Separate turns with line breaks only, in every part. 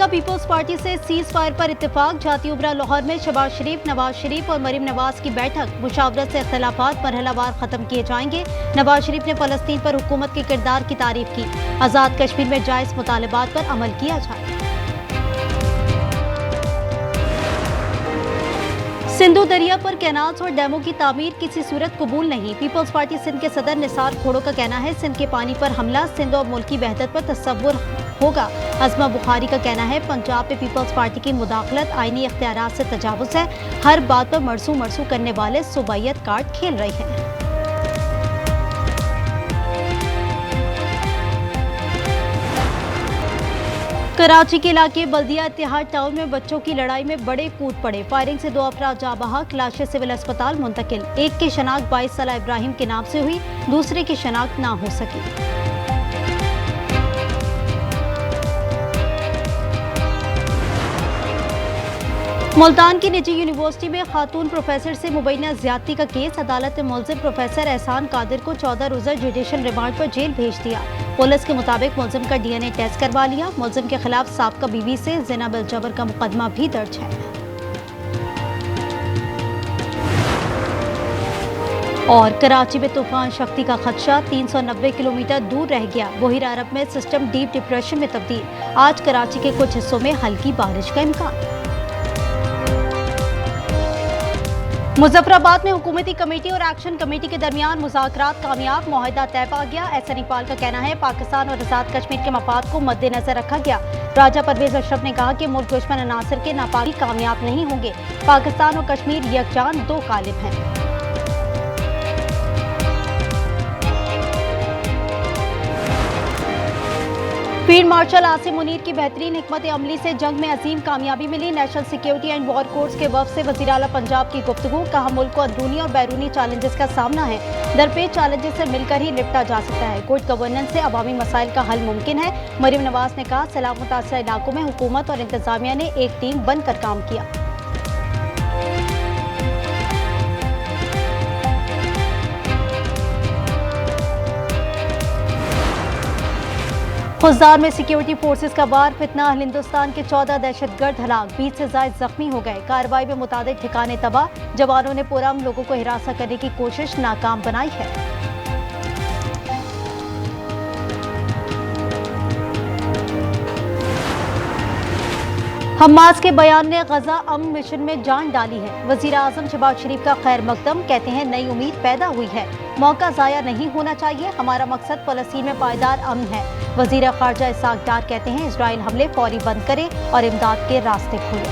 का peoples party से cease fire पर इत्तेफाक। जाती उमरा लाहौर में शहबाज शरीफ, नवाज शरीफ और मरीम नवाज की बैठक। मुशावरत से इख्तलाफात मरहलावार खत्म किए जाएंगे। नवाज शरीफ ने फलस्तीन पर हुकूमत के किरदार की तारीफ की। आजाद कश्मीर में जायज मुतालबात पर अमल किया जाए। सिंधु दरिया पर कैनाल्स और डैमों की तामीर किसी सूरत कबूल नहीं। पीपल्स पार्टी सिंध के सदर निसार खोड़ो का कहना है सिंध के पानी पर हमला सिंध और मुल्क की वहदत पर तसव्वुर होगा। अज़मा बुखारी का कहना है पंजाब में पीपल्स पार्टी की मुदाखलत आईनी इख्तियारात से तजावुज़ है। हर बात पर मरसू मरसू करने वाले सुबैयत कार्ड खेल रहे हैं। कराची के इलाके बल्दिया इत्तेहाद टाउन में बच्चों की लड़ाई में बड़े कूद पड़े। फायरिंग से 2 अफराद जाँ बहक, लाशें सिविल अस्पताल मुंतकिल। एक की शनाख्त 22 साला इब्राहिम के नाम से हुई, दूसरे की शनाख्त ना हो सकी। मुल्तान की निजी यूनिवर्सिटी में खातून प्रोफेसर से मुबैना ज्यादती का केस। अदालत ने मुल्जिम प्रोफेसर एहसान कादिर को 14 रोजा जुडिशल रिमांड पर जेल भेज दिया। पुलिस के मुताबिक मुल्जिम का DNA टेस्ट करवा लिया। मुल्जिम के खिलाफ साबका बीवी से ज़िना बिल जबर का मुकदमा भी दर्ज है। और कराची में तूफान शक्ति का खदशा 390 किलोमीटर दूर रह गया। बहिर अरब में सिस्टम डीप डिप्रेशन में तब्दील। आज कराची के कुछ हिस्सों में हल्की बारिश का इम्कान। मुजफ्फराबाद में हुकूमती कमेटी और एक्शन कमेटी के दरमियान मुज़ाकरात कामयाब, मुआहिदा तय पा गया। एहसन इकबाल का कहना है पाकिस्तान और आज़ाद कश्मीर के मफाद को मद्देनजर रखा गया। राजा परवेज अशरफ ने कहा कि मुल्क दुश्मन अनासर के नापाकी कामयाब नहीं होंगे। पाकिस्तान और कश्मीर यकजान 2 कालिब हैं। फील्ड मार्शल आसिम मुनीर की बेहतरीन हिकमत अमली से जंग में अजीम कामयाबी मिली। National security and war courts के वफ़द से वज़ीर आला पंजाब की गुफ्तगू। कहा मुल्क को अंदरूनी और बैरूनी चैलेंजेस का सामना है, दरपेश चैलेंजेस से मिलकर ही निपटा जा सकता है। गुड गवर्नेंस से अवामी मसाइल का हल मुमकिन है। मरीम नवाज ने कहा सैलाब मुतासर इलाकों में हुकूमत और इंतजामिया ने एक टीम बनकर काम किया। खुजार में सिक्योरिटी फोर्सेस का वार फितना। हिंदुस्तान के 14 दहशतगर्द हलाक, 20 से ज्यादा जख्मी हो गए। कार्रवाई में मुताबिक ठिकाने तबाह। जवानों ने पुरअमन लोगों को हिरासत करने की कोशिश नाकाम बनाई है। हमास के बयान ने गजा अमन मिशन में जान डाली है। वजीर आजम शहबाज शरीफ का खैर मकदम, कहते हैं नई उम्मीद पैदा हुई है। मौका जाया नहीं होना चाहिए। हमारा मकसद फलस्तीन में पायदार अमन है। वजीर खारजा इसाक डार कहते हैं इजराइल हमले फौरी बंद करे और इमदाद के रास्ते खोले।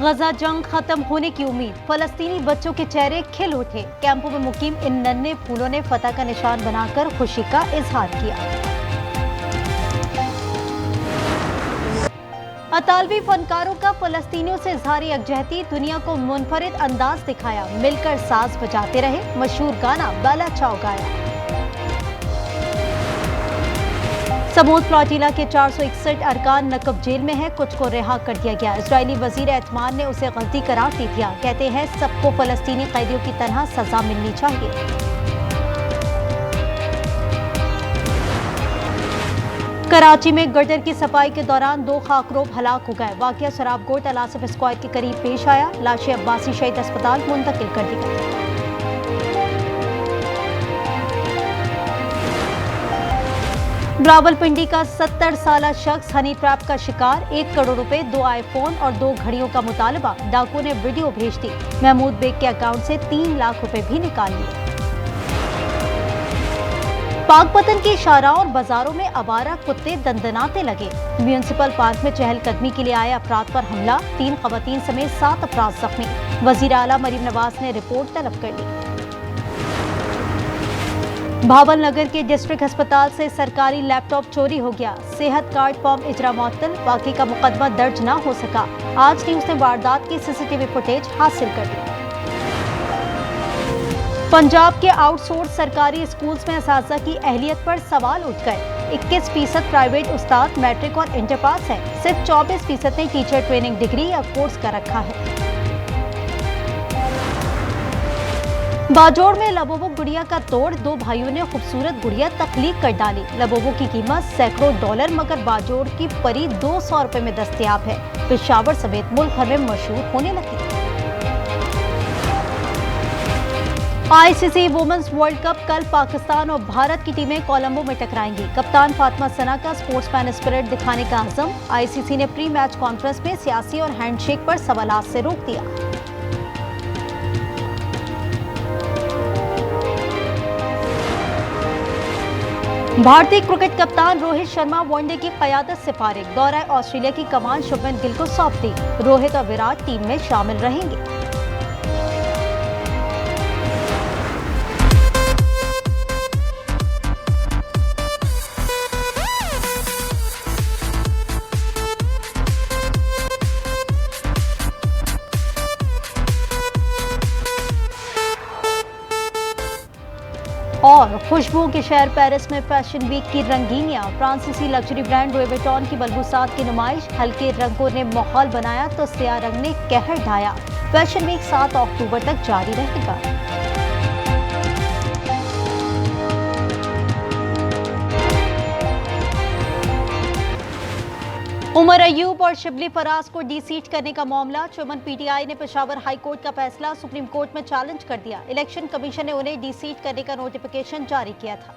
गजा जंग खत्म होने की उम्मीद। फलस्तीनी बच्चों के चेहरे खिल उठे। कैंपों में मुकीम इन नन्हे फूलों ने फतह का निशान बनाकर खुशी का इजहार किया। अतालवी फनकारों का फलस्तीनियों से इजहार यकजहती। दुनिया को मुनफरिद अंदाज दिखाया। मिलकर साज बजाते रहे। मशहूर गाना बाला चाओ गाया। समूद फ्लोटिला के 461 अरकान नकब जेल में है। कुछ को रिहा कर दिया गया। इजरायली वजीर एतमान ने उसे गलती करार दे दिया। कहते हैं सबको फलस्तीनी कैदियों की तरह सजा मिलनी चाहिए। कराची में गटर की सफाई के दौरान 2 खाकरोब हलाक हो गए। वाकया शराबगोट अलासफ स्क्वायर के करीब पेश आया। लाशें अब्बासी शहीद अस्पताल मुंतकिल कर दी गई। रावलपिंडी का 70 साला शख्स हनी ट्रैप का शिकार। 1 करोड़ रुपए, 2 आईफोन और 2 घड़ियों का मुतालबा। डाकू ने वीडियो भेज दी। महमूद बेग के अकाउंट से 3 लाख रुपए भी निकाल लिए। पाकपतन की शाहराहों और बाजारों में आवारा कुत्ते दंदनाते लगे। म्यूनिसिपल पार्क में चहलकदमी के लिए आए अफराद पर हमला। 3 खवातीन समेत 7 अफराद जख्मी। वजीर आला मरीम नवाज ने रिपोर्ट तलब कर ली। भावल नगर के डिस्ट्रिक्ट अस्पताल से सरकारी लैपटॉप चोरी हो गया। सेहत कार्ड फॉर्म इजरा मुअत्तल। बाकी का मुकदमा दर्ज ना हो सका। आज न्यूज़ ने वारदात की CCTV फुटेज हासिल कर ली। पंजाब के आउटसोर्स सरकारी स्कूल्स में असातिज़ा की अहलियत पर सवाल उठ गए। 21% प्राइवेट उस्ताद मैट्रिक और इंटर पास हैं। सिर्फ 24% ने टीचर ट्रेनिंग डिग्री या कोर्स कर रखा है। बाजोड़ में लबोबो गुड़िया का तोड़, दो भाइयों ने खूबसूरत गुड़िया तख्लीक कर डाली। लबोबो की कीमत सैकड़ों डॉलर, मगर बाजोड़ की परी 200 रुपए में दस्तयाब है। पेशावर समेत मुल्क भर में मशहूर होने लगी। आईसीसी वुमेन्स वर्ल्ड कप कल पाकिस्तान और भारत की टीमें कोलंबो में टकराएंगी। कप्तान फातिमा सना का स्पोर्ट्समैन स्पिरिट दिखाने का अज़म। आईसीसी ने प्री मैच कॉन्फ्रेंस में सियासी और हैंडशेक पर सवालात से रोक दिया। भारतीय क्रिकेट कप्तान रोहित शर्मा वनडे की क़यादत से फारिग। दौरा ऑस्ट्रेलिया की कमान शुभमन गिल को सौंप दी। रोहित और विराट टीम में शामिल रहेंगे। और खुशबू के शहर पेरिस में फैशन वीक की रंगीनियां। फ्रांसीसी लग्जरी ब्रांड लुई विटॉन की मलबूसात की नुमाइश। हल्के रंगों ने माहौल बनाया तो स्याह रंग ने कहर ढाया। फैशन वीक 7 अक्टूबर तक जारी रहेगा। उमर अयूब और शिबली फराज को डी-सीट करने का मामला। चुमन पीटीआई ने पेशावर हाई कोर्ट का फैसला सुप्रीम कोर्ट में चैलेंज कर दिया। इलेक्शन कमीशन ने उन्हें डी-सीट करने का नोटिफिकेशन जारी किया था।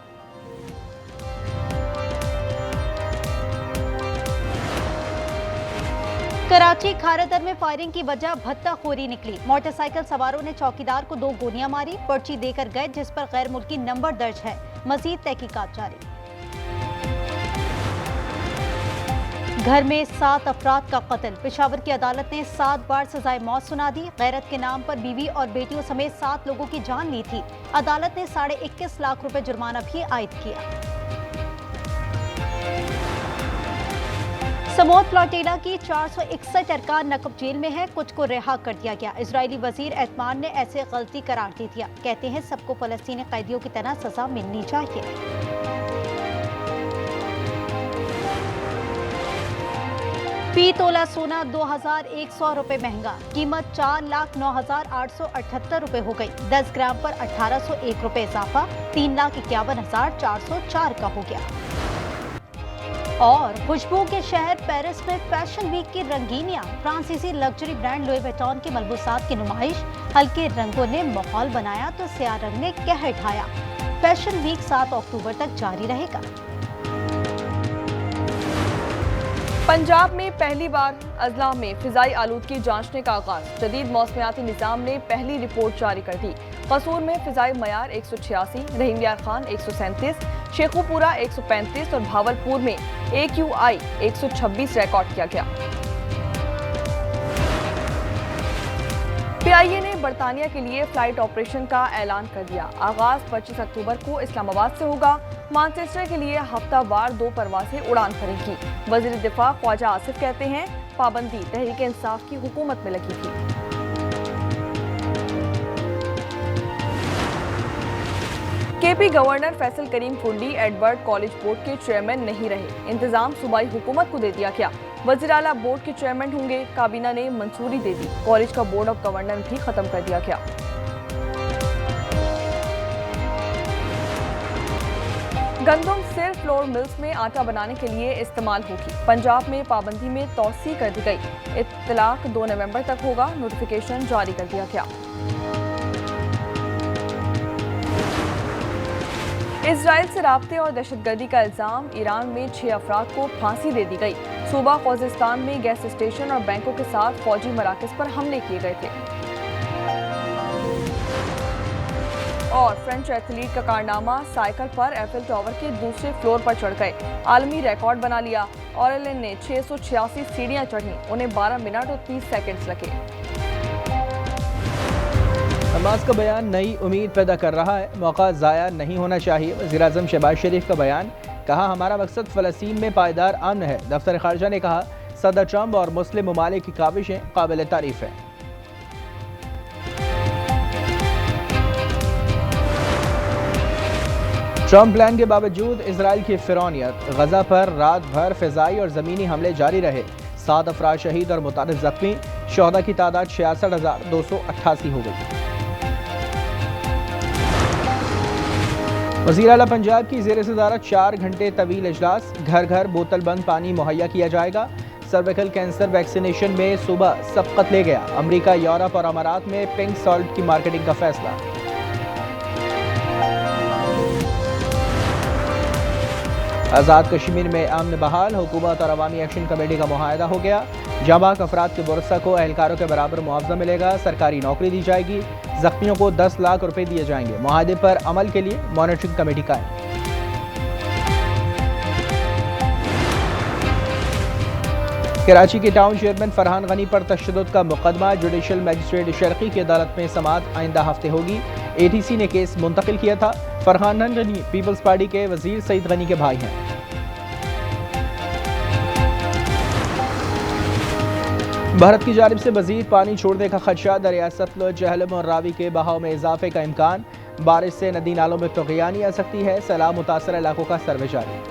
कराची खारादर में फायरिंग की वजह भत्ताखोरी निकली। मोटरसाइकिल सवारों ने चौकीदार को 2 गोलियां मारी, पर्ची देकर गए जिस पर गैर मुल्की नंबर दर्ज है। मजीद तहकीकात जारी। घर में 7 अफराद का कत्ल। पेशावर की अदालत ने 7 बार सजाए मौत सुना दी। गैरत के नाम पर बीवी और बेटियों समेत 7 लोगों की जान ली थी। अदालत ने 21.5 लाख रुपए जुर्माना भी आयद किया। समोद प्लॉटेला की 461 अरकान नकब जेल में है। कुछ को रिहा कर दिया गया। इजरायली वजीर एतमान ने ऐसे गलती करार दे दिया। कहते हैं सबको फलस्तीनी कैदियों की तरह सजा मिलनी चाहिए। फी तोला सोना 2100 रुपए महंगा। कीमत 4,09,878 रुपए हो गई। 10 ग्राम पर 1801 रुपए इजाफा। 3,51,404 का हो गया। और खुशबू के शहर पेरिस में फैशन वीक की रंगीनियां। फ्रांसीसी लग्जरी ब्रांड लुई विटॉन की मलबूसात की नुमाइश। हल्के रंगों ने माहौल बनाया तो स्याह रंग ने कहर ढाया। फैशन वीक 7 अक्टूबर तक जारी रहेगा।
पंजाब में पहली बार अजला में फिजाई आलूदगी जांचने का आगाज। जदीद मौसमियाती निज़ाम ने पहली रिपोर्ट जारी कर दी। कसूर में फिजाई मयार 186, रहीम यार खान 137, शेखुपुरा 135 और भावलपुर में AQI 126 रिकॉर्ड किया गया। PIA ने बरतानिया के लिए फ्लाइट ऑपरेशन का ऐलान कर दिया। आगाज 25 अक्टूबर को इस्लामाबाद से होगा। मानचेस्टर के लिए हफ्तावार 2 परवाजें उड़ान भरेंगी। वजीर दिफा ख्वाजा आसिफ कहते हैं पाबंदी तहरीक इंसाफ की हुकूमत में लगी थी। KP गवर्नर फैसल करीम कुंडी एडवर्ड कॉलेज बोर्ड के चेयरमैन नहीं रहे। इंतजाम सूबाई हुकूमत को दे दिया गया। वज़ीर आला बोर्ड के चेयरमैन होंगे। काबीना ने मंजूरी दे दी। कॉलेज का बोर्ड ऑफ गवर्नर भी खत्म कर दिया गया। गंदम सिर्फ फ्लोर मिल्स में आटा बनाने के लिए इस्तेमाल होगी। पंजाब में पाबंदी में तौसी कर दी गई। इत्तलाक 2 नवंबर तक होगा। नोटिफिकेशन जारी कर दिया गया। इजराइल से राब्ते और दहशतगर्दी का इल्जाम। ईरान में 6 अफराद को फांसी दे दी गई। सूबा खोजिस्तान में गैस स्टेशन और बैंकों के साथ फौजी मराकज पर हमले किए गए थे। और फ्रेंच एथलीट का कारनामा, साइकिल पर एफिल टावर के दूसरे फ्लोर पर चढ़ गए। आलमी रिकॉर्ड बना लिया। ऑरेलिन ने 686 सीढ़ियां चढ़ी। उन्हें 12 मिनट और 30 सेकंड्स लगे।
हमास का बयान नई उम्मीद पैदा कर रहा है। मौका ज़ाया नहीं होना चाहिए। वज़ीर-ए-आज़म शहबाज शरीफ का बयान। कहा हमारा मकसद फ़लस्तीन में पायदार अमन है। दफ्तर ख़ारजा ने कहा सदर ट्रंप और मुस्लिम ममालिक की काविशें काबिल तारीफ़ हैं। ट्रंप प्लान के बावजूद इसराइल की फिरौनियत, गजा पर रात भर फिजाई और ज़मीनी हमले जारी रहे। 7 अफराद शहीद और मुतादिद जख्मी, शोहदा की तादाद 66,288 हो गई। वज़ीर आला पंजाब की ज़ेर सदारत 4 घंटे तवील इजलास, घर घर बोतल बंद पानी मुहैया किया जाएगा। सर्विकल कैंसर वैक्सीनेशन में सुबह सबकत ले गया। अमेरिका, यूरोप और अमारात में पिंक सॉल्ट की मार्केटिंग का फैसला। आज़ाद कश्मीर में अमन बहाल, हुकूमत और अवामी एक्शन कमेटी का मुआहदा हो गया। जाबाक अफराद के बुरसा को एहलकारों के बराबर मुआवजा मिलेगा। सरकारी नौकरी दी जाएगी। जख्मियों को 10 लाख रुपए दिए जाएंगे। मुआहदे पर अमल के लिए मॉनिटरिंग कमेटी कायम। कराची के टाउन चेयरमैन फरहान गनी पर तशद्दुद का मुकदमा जुडिशल मजिस्ट्रेट शर्की की अदालत में समाअत आइंदा हफ्ते होगी। ATC ने केस मुंतकिल किया था। फरहान गनी पीपल्स पार्टी के वजीर सईद गनी के भाई हैं। भारत की जानिब से मजीद पानी छोड़ने का खदशा। दरिया सतलुज, जहलम और रावी के बहाव में इजाफे का इम्कान। बारिश से नदी नालों में तुग़यानी आ सकती है। सैलाब मुतासर इलाकों का सर्वे जारी।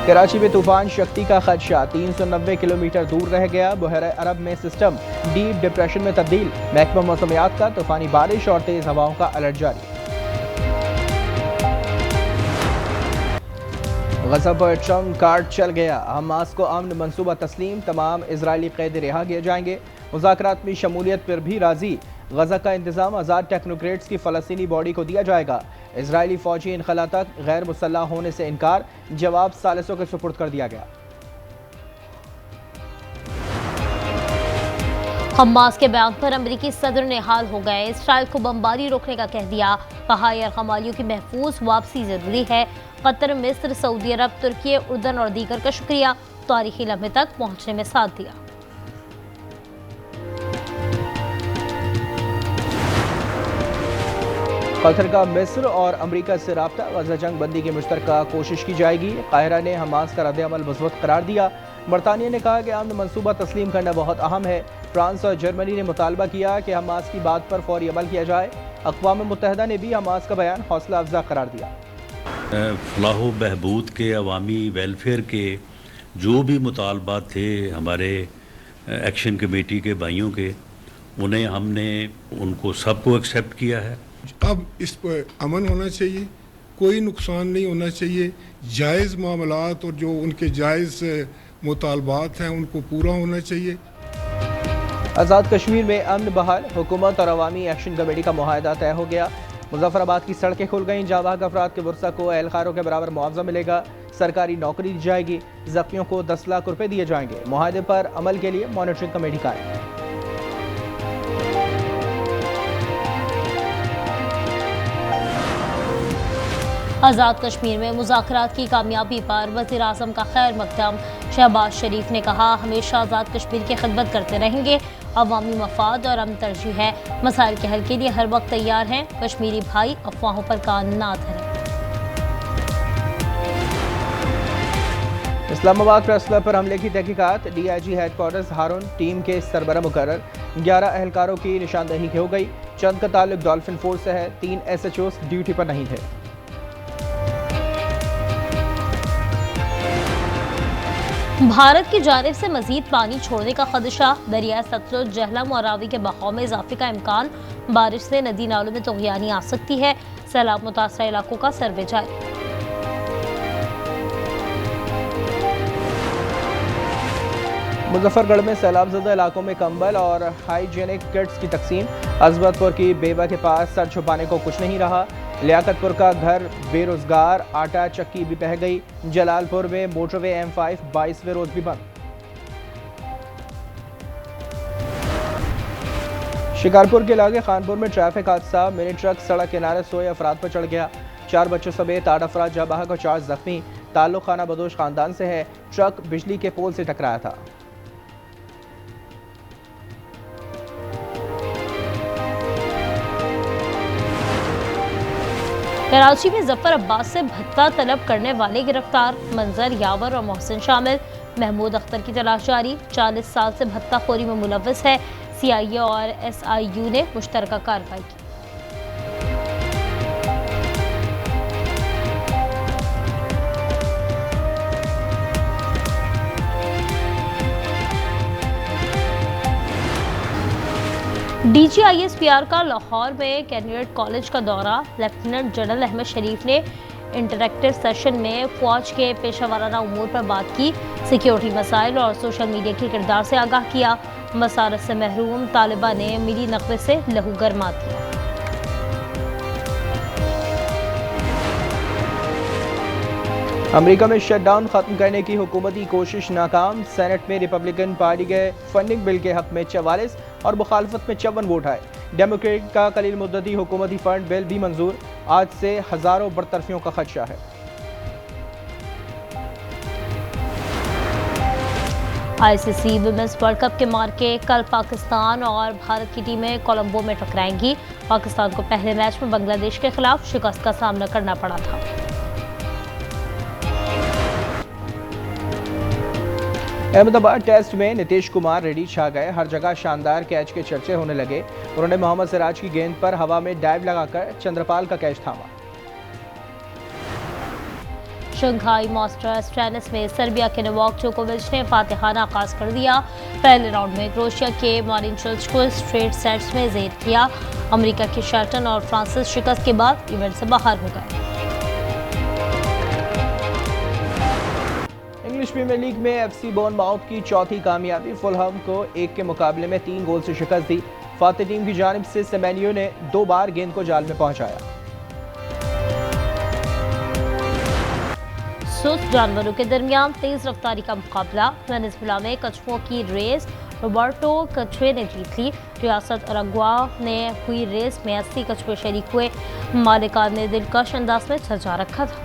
कराची में तूफान शक्ति का खदशा, 390 किलोमीटर दूर रह गया। बहरे अरब में सिस्टम डीप डिप्रेशन में तब्दील। महकमा मौसमियात का तूफानी बारिश और तेज हवाओं का अलर्ट जारी। गजा पर ट्रंप कार्ड चल गया। हमास को अमन मंसूबा तस्लीम, तमाम इजरायली कैदी रिहा किए जाएंगे। मुज़ाकरात में शमूलियत पर भी राजी। गजा का इंतजाम आज़ाद टेक्नोक्रेट्स की फ़लस्तीनी बॉडी को दिया जाएगा। इजरायली फौजी इनखला तक गैर मुसल्लह होने से इनकार, जवाब सालिसों के सुपुर्द कर दिया गया।
हमास के बयान पर अमेरिकी सदर ने हाल हो गए। इसराइल को बमबारी रोकने का कह दिया। कहा यरगमालियों की महफूज वापसी जरूरी है। कतर, मिस्र, सऊदी अरब, तुर्की, उर्दन और दीगर का शुक्रिया। तारीखी लम्हे तक पहुंचने में साथ दिया।
कतर का मिस्र और अमेरिका से राब्ता, गजा जंग बंदी की मुश्तरका कोशिश की जाएगी। काहिरा ने हमास का रद्द-ए-अमल मुस्बत करार दिया। बरतानिया ने कहा कि अमन मंसूबा तस्लीम करना बहुत अहम है। फ्रांस और जर्मनी ने मुतालबा किया कि हमास की बात पर फौरी अमल किया जाए। अक़वाम मुत्तहिदा ने भी हमास का बयान हौसला अफजा करार दिया।
फलाह बहबूद के, अवामी वेलफेयर के जो भी मुतालबात थे हमारे एक्शन कमेटी के भाइयों के, उन्हें हमने उनको सबको एक्सेप्ट किया है।
अब इस पर अमन होना चाहिए, कोई नुकसान नहीं होना चाहिए। जायज़ मामलात और जो उनके जायज़ मुतालबात हैं उनको पूरा होना चाहिए।
आज़ाद कश्मीर में अमन बहाल, हुकूमत और अवामी एक्शन कमेटी का मुआहदा तय हो गया। मुजफ्फराबाद की सड़कें खुल गईं। जाबाक अफराद के बुरसा को एहलकारों के बराबर मुआवजा मिलेगा। सरकारी नौकरी दी जाएगी। जख्मियों को 10 लाख रुपए दिए जाएंगे। मुआहदे पर अमल के लिए मॉनिटरिंग कमेटी कायम।
आज़ाद कश्मीर में मुज़ाकरात की कामयाबी पर वज़ीर आज़म का खैर मकदम। शहबाज शरीफ ने कहा, हमेशा आज़ाद कश्मीर की खिदमत करते रहेंगे। अवामी मफाद और अमन तरजीह है। मसाइल के हल के लिए हर वक्त तैयार हैं। कश्मीरी भाई अफवाहों पर कान ना धरें।
इस्लामाबाद प्रेस क्लब पर हमले की तहकीकात। DIG हेडक्वार्टर्स हारून टीम के सरबरा मुकर्रर। 11 एहलकारों की निशानदही हो गई। चंद का ताल्लुक डॉल्फिन फोर्स से है। 3 SHOs ड्यूटी पर नहीं थे।
भारत की जानिब से मजीद पानी छोड़ने का खदशा। दरिया सतलुज, जहलम और रावी के बहाव में इजाफे का इम्कान। बारिश से नदी नालों में तुग़यानी आ सकती है। सैलाब मुतासरा इलाकों का सर्वे जारी।
मुजफ्फरगढ़ में सैलाबज़दा इलाकों में कंबल और हाइजेनिक किट्स की तकसीम। अजमतपुर की बेवा के पास सर छुपाने को कुछ नहीं रहा। लियाकतपुर का घर बेरोजगार, आटा चक्की भी बह गई। जलालपुर में मोटरवे M5 22वें रोज भी बंद। शिकारपुर के इलाके खानपुर में ट्रैफिक हादसा। मिनी ट्रक सड़क किनारे सोए अफराद पर चढ़ गया। 4 बच्चों समेत 8 अफराद जाँ बहक और 4 जख्मी। ताल्लुक खाना बदोश खानदान से है। ट्रक बिजली के पोल से टकराया था।
कराची में जफर अब्बास से भत्ता तलब करने वाले गिरफ्तार। मंजर, यावर और मोहसिन शामिल। महमूद अख्तर की तलाश जारी। 40 साल से भत्ताखोरी में मुलव्वस है। CIA और SIU ने मुश्तरका कार्रवाई की। DGISPR का लाहौर में कैंडिडेट कॉलेज का दौरा। लेफ्टिनेंट जनरल अहमद शरीफ ने इंटरैक्टिव सेशन में फौज के पेशा वाराना उमूर पर बात की, सिक्योरिटी मसाइल और सोशल मीडिया के किरदार से आगाह किया। मसारत से महरूम तालिबा ने मिली नकबे से लहू गरमा दिया।
अमेरिका में शटडाउन खत्म करने की हुकूमती कोशिश नाकाम। सेनेट में रिपब्लिकन पार्टी के फंडिंग बिल के हक में 44 और मुखालफत में 54 वोट आए। डेमोक्रेट का कलील मुद्दती हुकूमती फंड बिल भी मंजूर। आज से हजारों बरतरफियों का खदशा है।
ICC वुमेन्स वर्ल्ड कप के मार्के कल पाकिस्तान और भारत की टीमें कोलंबो में टकराएंगी। पाकिस्तान को पहले मैच में बांग्लादेश के खिलाफ शिकस्त का सामना करना पड़ा था।
अहमदाबाद टेस्ट में नीतीश कुमार रेड्डी छा गए। हर जगह शानदार कैच के चर्चे होने लगे। उन्होंने मोहम्मद सिराज की गेंद पर हवा में डाइव लगाकर चंद्रपाल का कैच थामा।
शंघाई मास्टर्स टेनिस में सर्बिया के नोवाक जोकोविच ने फातिहाना आगाज कर दिया। पहले राउंड में क्रोएशिया के मारिन चिलिच को स्ट्रेट सेट्स में जेर किया। अमेरिका के शर्टन और फ्रांसिस शिकस्त के बाद इवेंट से बाहर हो गए।
इंग्लिश प्रीमियर लीग में FC बोर्नमाउथ की चौथी कामयाबी। फुलहम को 1 के मुकाबले में 3 गोल से शिकस्त दी। फातिह टीम की जानिब से सेमेनियो ने 2 बार गेंद को जाल में पहुंचाया।
सुस्त जानवरों के दरमियान तेज रफ्तारी का मुकाबला। वेनेजुएला में कछुओं की रेस रोबर्टो कछुए ने जीत ली। रियासत अरागुआ ने हुई रेस में 80 कछुए शरीक हुए। मालिकान ने दिलकश अंदाज में सजा रखा था।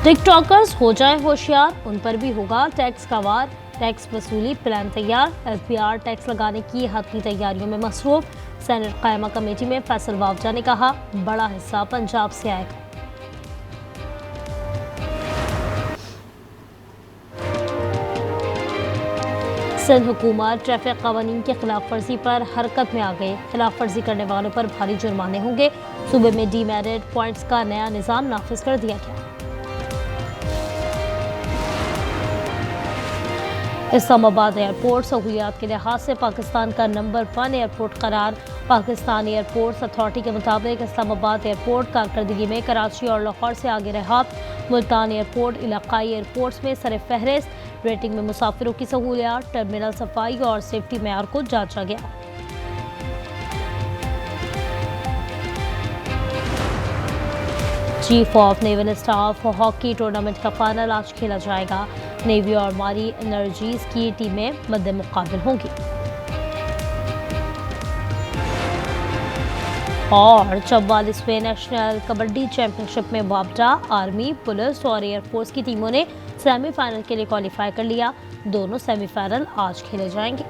टिकटॉकर्स हो जाएं होशियार, उन पर भी होगा टैक्स का वार। टैक्स वसूली प्लान तैयार। FBR टैक्स लगाने की हतमी तैयारियों में मसरूफ। सेनेट कायमा कमेटी में फैसल वावजा ने कहा बड़ा हिस्सा पंजाब से आएगा। सिंध हुकूमत ट्रैफिक कवानीन की खिलाफ वर्जी पर हरकत में आ गई। खिलाफ वर्जी करने वालों पर भारी जुर्माने होंगे। सूबे में डीमेरिट पॉइंट्स का नया निज़ाम नाफिज कर दिया गया। इस्लामाबाद एयरपोर्ट सहूलियात के लिहाज से पाकिस्तान का नंबर 1 एयरपोर्ट करार। पाकिस्तान एयरपोर्ट्स अथॉरिटी के मुताबिक इस्लामाबाद एयरपोर्ट कारकर्दगी में कराची और लाहौर से आगे रहा। मुल्तान एयरपोर्ट इलाकाई एयरपोर्ट्स में सर फहरिस्त। रेटिंग में मुसाफिरों की सहूलियात, टर्मिनल सफाई और सेफ्टी मेयार को जांचा गया। Chief of naval staff hockey tournament का फाइनल आज खेला जाएगा। नेवी और मारी एनर्जीज की टीमें मद्दे मुकाबिल होंगी। और 44वें नेशनल कबड्डी चैंपियनशिप में मुकाबला। आर्मी, पुलिस और एयरफोर्स की टीमों ने सेमीफाइनल के लिए क्वालिफाई कर लिया। दोनों सेमीफाइनल आज खेले जाएंगे।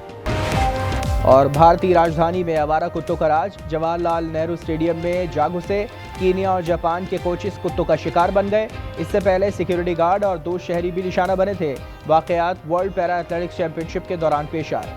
और भारतीय राजधानी में आवारा कुत्तों का राज। जवाहरलाल नेहरू स्टेडियम में जा घुसे। कीनिया और जापान के कोचेस कुत्तों का शिकार बन गए। इससे पहले सिक्योरिटी गार्ड और 2 शहरी भी निशाना बने थे। वाकयात वर्ल्ड पैरा एथलेटिक्स चैंपियनशिप के दौरान पेश आए।